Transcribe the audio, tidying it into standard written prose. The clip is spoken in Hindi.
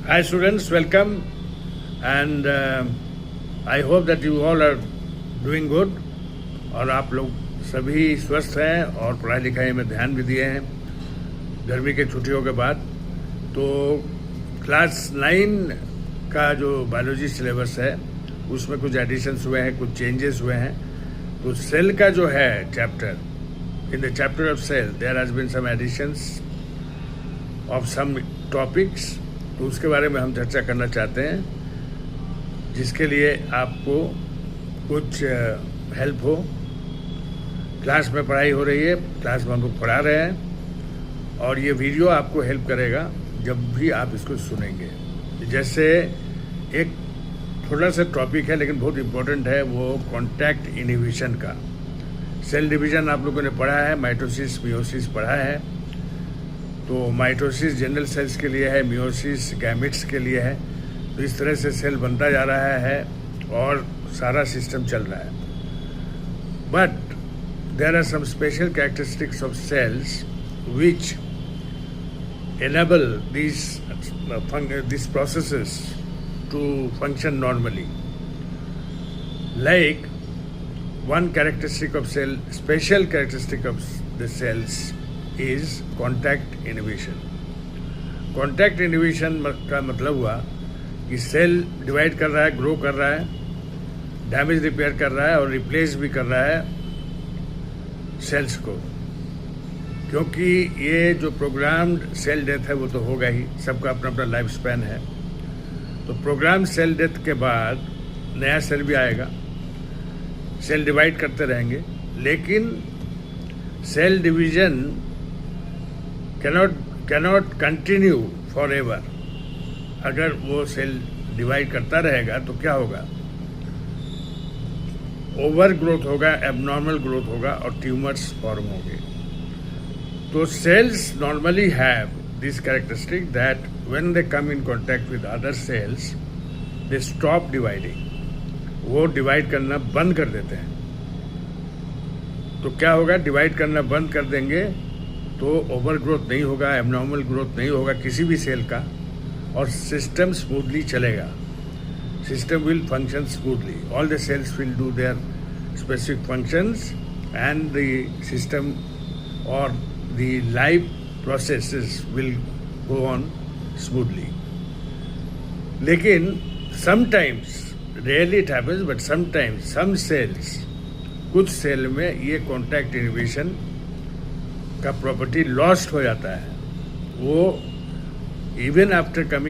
Hi students, welcome and I hope that you all are doing good और आप लोग सभी स्वस्थ हैं और पढ़ाई लिखाई में ध्यान भी दिए हैं गर्मी के छुट्टियों के बाद। तो क्लास 9 का जो बायोलॉजी सिलेबस है उसमें कुछ एडिशंस हुए हैं, कुछ चेंजेस हुए हैं। तो सेल का जो है chapter, in the chapter of cell there has been some additions of some topics, तो उसके बारे में हम चर्चा करना चाहते हैं जिसके लिए आपको कुछ हेल्प हो। क्लास में पढ़ाई हो रही है, क्लास में हम लोग पढ़ा रहे हैं और ये वीडियो आपको हेल्प करेगा जब भी आप इसको सुनेंगे। जैसे एक थोड़ा सा टॉपिक है लेकिन बहुत इम्पोर्टेंट है, वो कॉन्टैक्ट इनहिबिशन का। सेल डिवीज़न आप लोगों ने पढ़ा है, माइटोसिस मियोसिस पढ़ा है। तो माइटोसिस जनरल सेल्स के लिए है, मियोसिस गैमेट्स के लिए है। तो इस तरह से सेल बनता जा रहा है और सारा सिस्टम चल रहा है। But there are some special characteristics of cells which enable these processes to function normally. Like one characteristic of cell, special characteristic of the cells is contact inhibition. Contact inhibition का मतलब हुआ कि सेल डिवाइड कर रहा है, ग्रो कर रहा है, डैमेज रिपेयर कर रहा है और रिप्लेस भी कर रहा है सेल्स को। क्योंकि ये जो प्रोग्राम्ड सेल डेथ है वो तो होगा ही, सबका अपना अपना लाइफ स्पैन है। तो प्रोग्राम सेल डेथ के बाद नया सेल भी आएगा, सेल डिवाइड करते रहेंगे, लेकिन cell division cannot continue forever. अगर वो सेल डिवाइड करता रहेगा तो क्या होगा? ओवर ग्रोथ होगा, एबनॉर्मल ग्रोथ होगा और ट्यूमर्स फॉर्म होंगे। तो cells normally have this characteristic that when they come in contact with other cells, they stop dividing. वो डिवाइड करना बंद कर देते हैं। तो क्या होगा? डिवाइड करना बंद कर देंगे तो ओवर ग्रोथ नहीं होगा, एबनॉर्मल ग्रोथ नहीं होगा किसी भी सेल का और सिस्टम स्मूथली चलेगा। System will function smoothly, all the cells will do their specific functions and the system और the life processes will go on smoothly. लेकिन sometimes, rarely it happens, but sometimes some cells, कुछ सेल में ये कॉन्टैक्ट इनहिबिशन का प्रॉपर्टी लॉस्ट हो जाता है। वो इवन आफ्टर कमिंग